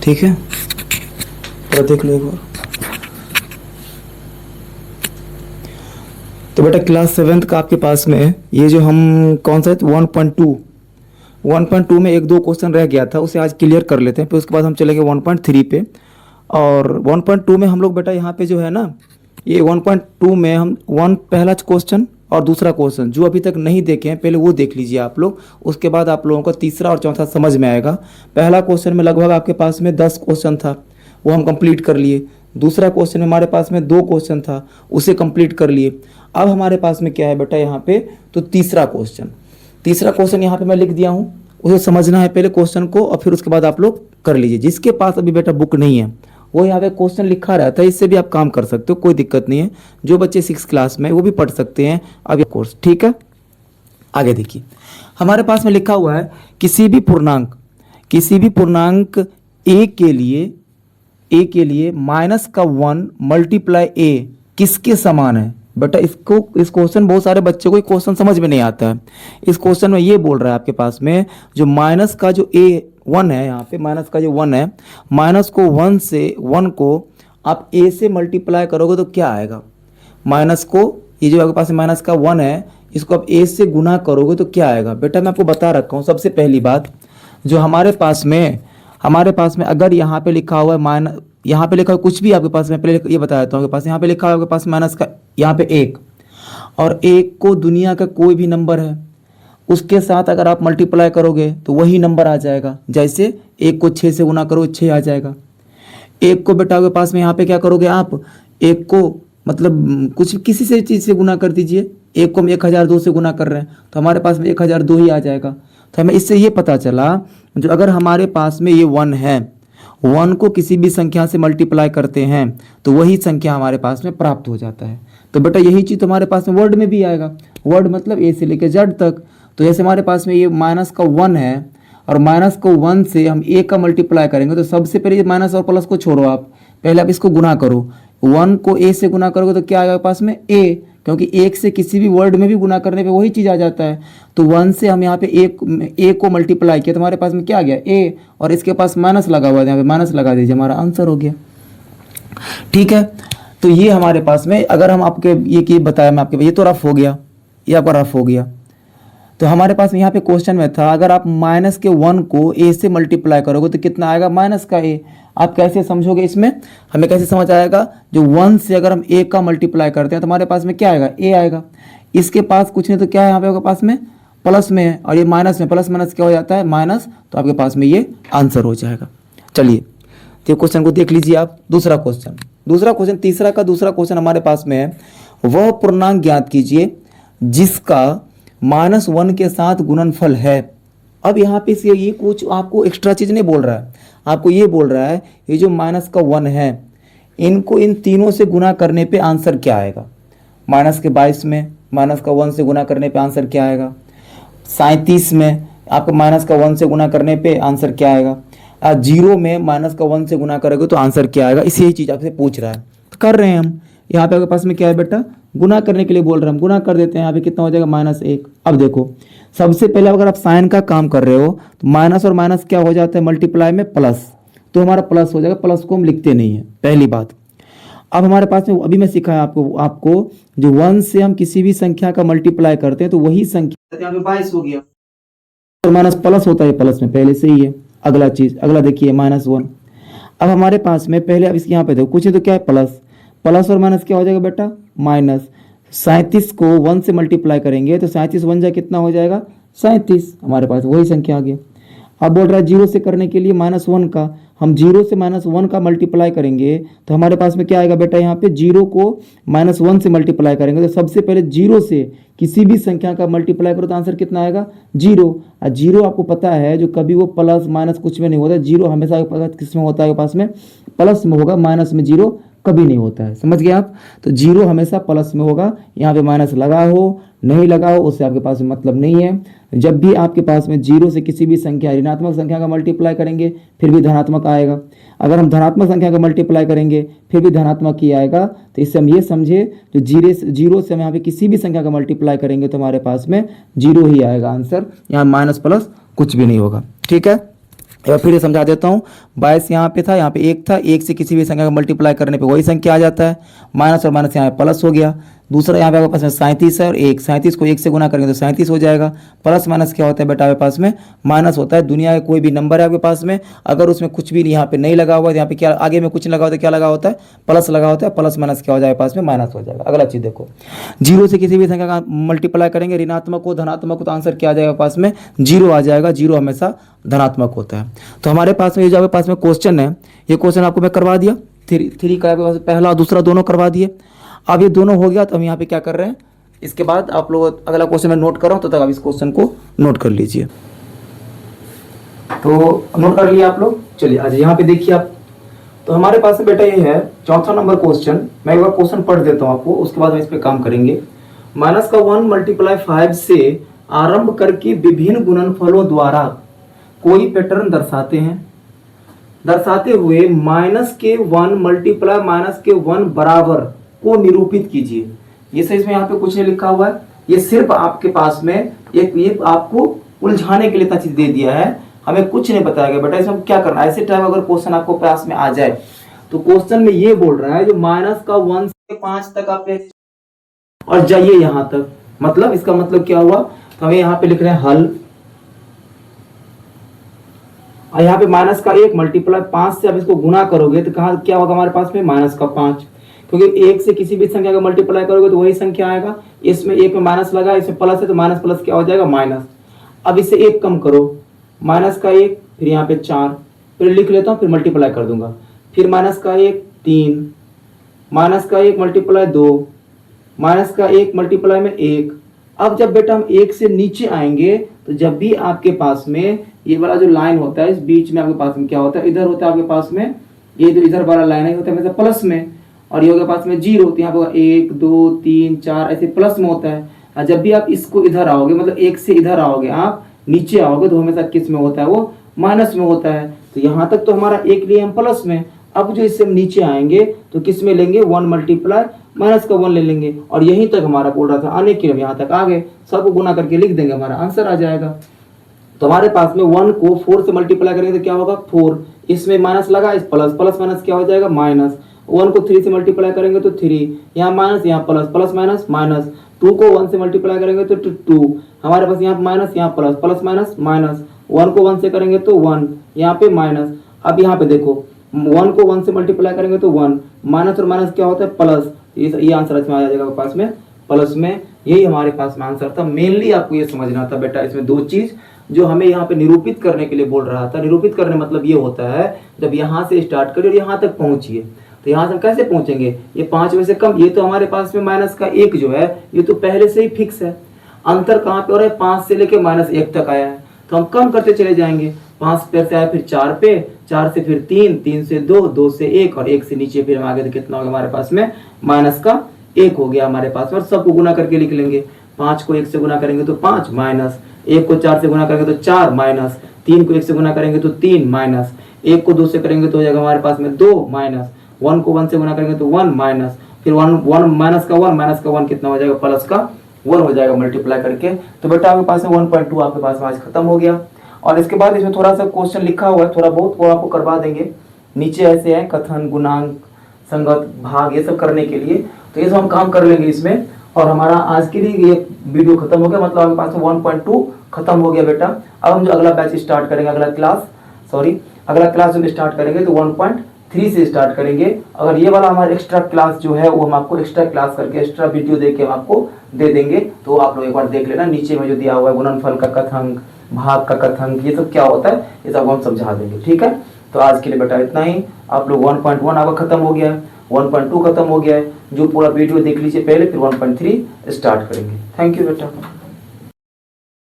ठीक है, थोड़ा देख लो एक बार। तो बेटा क्लास 7th का आपके पास में ये जो हम कौन सा 1.2 में एक दो क्वेश्चन रह गया था, उसे आज क्लियर कर लेते हैं, फिर उसके बाद हम चलेंगे 1.3 पे। और 1.2 में हम लोग बेटा यहाँ पे जो है ना, ये 1.2 में हम पहला क्वेश्चन और दूसरा क्वेश्चन जो अभी तक नहीं देखे हैं पहले वो देख लीजिए आप लोग, उसके बाद आप लोगों को तीसरा और चौथा समझ में आएगा। पहला क्वेश्चन में लगभग आपके पास में 10 क्वेश्चन था, वो हम कंप्लीट कर लिए। दूसरा क्वेश्चन में हमारे पास में 2 क्वेश्चन था, उसे कंप्लीट कर लिए। अब हमारे पास में क्या है बेटा यहाँ पे, तो तीसरा क्वेश्चन यहाँ पे मैं लिख दिया हूँ, उसे समझना है पहले क्वेश्चन को और फिर उसके बाद आप लोग कर लीजिए। जिसके पास अभी बेटा बुक नहीं है वो यहाँ पे क्वेश्चन लिखा रहता है, इससे भी आप काम कर सकते हो, कोई दिक्कत नहीं है। जो बच्चे 6 क्लास में वो भी पढ़ सकते हैं अब ये कोर्स, ठीक है। आगे देखिए, हमारे पास में लिखा हुआ है किसी भी पूर्णांक ए के लिए -1 मल्टीप्लाई ए किसके समान है। बेटा इस क्वेश्चन बहुत सारे बच्चों को क्वेश्चन समझ में नहीं आता है। इस क्वेश्चन में ये बोल रहा है आपके पास में जो माइनस का जो वन है, यहाँ पे माइनस का जो 1 है, माइनस को 1 को आप ए से मल्टीप्लाई करोगे तो क्या आएगा। माइनस को, ये जो आपके पास माइनस का 1 है, इसको आप ए से गुना करोगे तो क्या आएगा। बेटा मैं आपको बता रखा हूँ, सबसे पहली बात जो हमारे पास में अगर यहाँ पे लिखा हुआ है यहाँ पे लिखा हुआ कुछ भी आपके पास में, पहले ये बता देता हूँ, आपके पास यहाँ पे लिखा हुआ आपके पास माइनस का यहाँ पे 1, और 1 को दुनिया का कोई भी नंबर है उसके साथ अगर आप मल्टीप्लाई करोगे तो वही नंबर आ जाएगा। जैसे 1 को 6 से गुना करो 6 आ जाएगा। 1 को बेटा आपके पास में यहाँ पे क्या करोगे आप, 1 को मतलब कुछ किसी से चीज़ से गुना कर दीजिए। 1 को हम 1002 से गुना कर रहे हैं तो हमारे पास में 1002 ही आ जाएगा। तो हमें इससे ये पता चला जो अगर हमारे पास में ये 1 है, 1 को किसी भी संख्या से मल्टीप्लाई करते हैं तो वही संख्या हमारे पास में प्राप्त हो जाता है। तो बेटा यही चीज़ हमारे पास में वर्ड में भी आएगा। वर्ड मतलब ए से लेकर जेड तक। तो जैसे हमारे पास में ये माइनस का 1 है और माइनस को 1 से हम ए का मल्टीप्लाई करेंगे तो सबसे पहले माइनस और प्लस को छोड़ो, आप पहले आप इसको गुना करो। 1 को ए से गुना करोगे तो क्या आएगा पास में ए, क्योंकि 1 से किसी भी वर्ड में भी गुना करने पे वही चीज़ आ जाता है। तो 1 से हम यहाँ पे ए को मल्टीप्लाई किया तो हमारे पास में क्या आ गया ए, और इसके पास माइनस लगा हुआ है, यहाँ पे माइनस लगा दीजिए, हमारा आंसर हो गया। ठीक है, तो ये हमारे पास में अगर हम आपके ये बताया मैं आपके, ये तो रफ हो गया, ये आपका रफ हो गया। तो हमारे पास यहाँ पे क्वेश्चन में था अगर आप माइनस के 1 को ए से मल्टीप्लाई करोगे तो कितना आएगा, माइनस का ए। आप कैसे समझोगे इसमें, हमें कैसे समझ आएगा, जो 1 से अगर हम ए का मल्टीप्लाई करते हैं तो हमारे पास में क्या आएगा, ए आएगा। इसके पास कुछ नहीं तो क्या है, यहाँ पे आपके पास में प्लस में है और ये माइनस में, प्लस माइनस क्या हो जाता है, माइनस। तो आपके पास में ये आंसर हो जाएगा। चलिए तो क्वेश्चन को देख लीजिए आप। दूसरा क्वेश्चन तीसरा का दूसरा क्वेश्चन हमारे पास में है, वह पूर्णांक ज्ञात कीजिए जिसका -1 के साथ गुणनफल है। अब यहाँ पे से ये कुछ आपको एक्स्ट्रा चीज़ नहीं बोल रहा है, आपको ये बोल रहा है ये जो माइनस का 1 है इनको इन तीनों से गुना करने पे आंसर क्या आएगा। माइनस के 22 में माइनस का 1 से गुना करने पे आंसर क्या आएगा। 37 में आपको माइनस का 1 से गुना करने पे आंसर क्या आएगा। 0 में माइनस का 1 से गुना करोगे तो आंसर क्या आएगा। इसी यही चीज़ आपसे पूछ रहा है, तो कर रहे हैं हम। यहाँ पे आपके पास में क्या है बेटा, गुना करने के लिए बोल रहे हैं हम, गुना कर देते हैं। यहाँ पे कितना हो जाएगा, -1। अब देखो सबसे पहले अगर आप साइन का काम कर रहे हो तो माइनस और माइनस क्या हो जाता है, मल्टीप्लाई में प्लस, तो हमारा प्लस हो जाएगा। प्लस को हम लिखते नहीं है, पहली बात। अब हमारे पास में अभी मैं सिखाया आपको जो 1 से हम किसी भी संख्या का मल्टीप्लाई करते हैं तो वही संख्या, यहाँ पे 22 हो गया और माइनस प्लस होता है, प्लस में पहले से ही है। अगला देखिए -1। अब हमारे पास में पहले अब इसके यहाँ पे देखो कुछ है तो क्या है, प्लस और माइनस क्या हो जाएगा बेटा, माइनस। 37 को 1 से मल्टीप्लाई करेंगे तो 37 1 जा कितना हो जाएगा, 37। हमारे पास वही संख्या आ गया। अब बोल रहा है 0 से करने के लिए -1 का, हम 0 से -1 का मल्टीप्लाई करेंगे तो हमारे पास में क्या आएगा बेटा, यहाँ पे 0 को -1 से मल्टीप्लाई करेंगे तो सबसे पहले 0 से किसी भी संख्या का मल्टीप्लाई करो तो आंसर कितना आएगा, 0। और 0 आपको पता है जो कभी वो प्लस माइनस कुछ में नहीं होता, 0 हमेशा किस में होता है, पास में प्लस में होगा, माइनस में 0 कभी नहीं होता है। समझ गए आप, तो 0 हमेशा प्लस में होगा। यहाँ पे माइनस लगा हो नहीं लगा हो उससे आपके पास में मतलब नहीं है। जब भी आपके पास में 0 से किसी भी संख्या ऋणात्मक संख्या का मल्टीप्लाई करेंगे फिर भी धनात्मक आएगा। अगर हम धनात्मक संख्या का मल्टीप्लाई करेंगे फिर भी धनात्मक ही आएगा। तो इससे हम ये समझे जो 0 से हम यहाँ पे किसी भी संख्या का मल्टीप्लाई करेंगे तो हमारे पास में 0 ही आएगा आंसर, यहाँ माइनस प्लस कुछ भी नहीं होगा। ठीक है, एक बार फिर समझा देता हूँ। 22 यहाँ पे था, यहाँ पे 1 था, 1 से किसी भी संख्या का मल्टीप्लाई करने पे वही संख्या आ जाता है, माइनस और माइनस यहाँ पे प्लस हो गया। दूसरा यहाँ पे आपके पास में 37 है और 1, 37 को 1 से गुना करेंगे तो 37 हो जाएगा। प्लस माइनस क्या होता है बेटा आपके पास में, माइनस होता है। दुनिया का कोई भी नंबर है आपके पास में, अगर उसमें कुछ भी यहाँ पे नहीं लगा हुआ है, यहाँ पे क्या आगे में कुछ नहीं लगा होता है, क्या लगा होता है, प्लस लगा होता है। प्लस माइनस क्या हो जाएगा पास में, माइनस हो जाएगा। अगला चीज़ देखो, 0 से किसी भी संख्या का मल्टीप्लाई करेंगे, ऋणात्मक हो धनात्मक हो, तो आंसर क्या आ जाएगा पास में, 0 आ जाएगा। 0 हमेशा धनात्मक होता है। तो हमारे पास में ये जो आपके पास में क्वेश्चन है, ये क्वेश्चन आपको मैं करवा दिया, थ्री का आपके पास पहला और दूसरा दोनों करवा दिए। अब ये दोनों हो गया तो हम यहाँ पे क्या कर रहे हैं, इसके बाद आप लोग अगला क्वेश्चन मैं नोट कर रहा हूँ, तो तक आप इस क्वेश्चन को नोट कर लीजिए। तो नोट कर लिया आप लोग, चलिए आज यहाँ पे देखिए आप। तो हमारे पास में बेटा ये है चौथा नंबर क्वेश्चन। मैं एक बार क्वेश्चन पढ़ देता हूँ आपको, उसके बाद हम इस पे काम करेंगे। माइनस का 1 मल्टीप्लाई 5 से आरंभ करके विभिन्न गुणनफलों द्वारा कोई पैटर्न दर्शाते हैं, दर्शाते हुए माइनस के 1 मल्टीप्लाई माइनस के 1 बराबर को निरूपित कीजिए। ये सही, इसमें यहाँ पे कुछ नहीं लिखा हुआ है, ये सिर्फ आपके पास में एक ये आपको उलझाने के लिए इतना चीज दे दिया है, हमें कुछ नहीं बताया गया बेटा। इसमें क्या करना है, ऐसे टाइम अगर क्वेश्चन आपको पास में आ जाए तो क्वेश्चन में ये बोल रहा है जो माइनस का 1 से 5 तक आप और जाइए यहाँ तक, मतलब इसका मतलब क्या हुआ, तो हमें यहाँ पे लिख रहे हैं हल। और यहाँ पे माइनस का 1 मल्टीप्लाई 5 से आप इसको गुना करोगे तो कहाँ क्या होगा हमारे पास में, माइनस का 5, क्योंकि 1 से किसी भी संख्या का मल्टीप्लाई करोगे तो वही संख्या आएगा। इसमें 1 में माइनस लगा, इसमें प्लस है तो माइनस प्लस क्या हो जाएगा, माइनस। अब इसे 1 कम करो, माइनस का 1, फिर यहाँ पे 4, फिर लिख लेता हूँ, फिर मल्टीप्लाई कर दूंगा, फिर माइनस का 1 3, माइनस का 1 मल्टीप्लाई 2, माइनस का 1 मल्टीप्लाई में 1। अब जब बेटा हम 1 से नीचे आएंगे तो जब भी आपके पास में ये वाला जो लाइन होता है, इस बीच में आपके पास में क्या होता है, इधर होता है आपके पास में, ये जो इधर वाला लाइन है होता है मतलब प्लस में, और ये होगा पास में 0, तो यहाँ पे 1 2 3 4 ऐसे प्लस में होता है। और जब भी आप इसको इधर आओगे, मतलब 1 से इधर आओगे, आप नीचे आओगे तो हमेशा किस में होता है, वो माइनस में होता है। तो यहाँ तक तो हमारा 1 लिए हम प्लस में, अब जो इससे हम नीचे आएंगे तो किस में लेंगे, 1 मल्टीप्लाई माइनस का 1 ले लेंगे। और यहीं तक हमारा बोल रहा था आने के लिए, यहाँ तक आ गए, सबको गुना करके लिख देंगे, हमारा आंसर आ जाएगा। तो हमारे पास में 1 को 4 से मल्टीप्लाई करेंगे तो क्या होगा 4, इसमें माइनस लगा, इस प्लस, प्लस माइनस क्या हो जाएगा माइनस। 1 को 3 से मल्टीप्लाई करेंगे तो 3, यहाँ माइनस यहाँ प्लस, प्लस माइनस माइनस। 2 को 1 से मल्टीप्लाई करेंगे तो 2, हमारे पास यहाँ माइनस यहाँ प्लस, प्लस माइनस माइनस। 1 को 1 से करेंगे तो 1, यहाँ पे माइनस। अब यहाँ पे देखो 1 को 1 से मल्टीप्लाई करेंगे तो 1, माइनस और माइनस क्या होता है प्लस, ये आंसर इसमें आ जाएगा पास में प्लस में। यही हमारे पास में आंसर था। मेनली आपको ये समझना था बेटा, इसमें दो चीज जो हमें यहाँ पे निरूपित करने के लिए बोल रहा था। निरूपित करने मतलब ये होता है जब यहाँ से स्टार्ट करिए और यहाँ तक पहुंचिए, तो यहाँ से हम कैसे पहुंचेंगे, ये 5 में से कम, ये तो हमारे पास में माइनस का 1 जो है ये तो पहले से ही फिक्स है। अंतर कहाँ पे हो रहा है, 5 से लेके -1 तक आया है, तो हम कम करते चले जाएंगे। 5 पे से आया, फिर 4 पे, 4 से फिर 3, 3 से 2, 2 से 1 और 1 से नीचे फिर हम आगे तो कितना होगा हमारे पास में -1 हो गया हमारे पास में। और सबको गुना करके लिख लेंगे। 5 को 1 से गुना करेंगे तो 5 माइनस, 1 को 4 से गुना करेंगे तो 4 माइनस, 3 को 1 से गुना करेंगे तो 3 माइनस, 1 को 2 से करेंगे तो हो जाएगा हमारे पास में 2 माइनस, 1 को 1 से गुना करेंगे तो 1 माइनस, फिर 1 माइनस का 1 कितना हो जाएगा, प्लस का 1 हो जाएगा मल्टीप्लाई करके। तो बेटा आपके पास में 1.2 आपके पास में आज खत्म हो गया। और इसके बाद इसमें थोड़ा सा क्वेश्चन लिखा हुआ है, थोड़ा बहुत वो आपको करवा देंगे। नीचे ऐसे है कथन, गुणांक, संगत, भाग, ये सब करने के लिए, तो ये सब हम काम कर लेंगे इसमें। और हमारा आज के लिए ये वीडियो खत्म हो गया, मतलब आपके पास में 1.2 खत्म हो गया बेटा। अब हम जो अगला बैच स्टार्ट करेंगे, अगला क्लास जब स्टार्ट करेंगे तो 1.3 से स्टार्ट करेंगे। अगर ये वाला हमारा एक्स्ट्रा क्लास जो है वो हम आपको एक्स्ट्रा क्लास करके एक्स्ट्रा वीडियो दे के हम आपको दे देंगे, तो आप लोग एक बार देख लेना। नीचे में जो दिया हुआ है गुणनफल का कथन, भाग का कथन, ये सब क्या होता है ये सब हम समझा देंगे, ठीक है। तो आज के लिए बेटा इतना ही। आप लोग 1.1 आपका खत्म हो गया है, 1.2 खत्म हो गया है। जो पूरा वीडियो देख लीजिए पहले, फिर 1.3 स्टार्ट करेंगे। थैंक यू बेटा।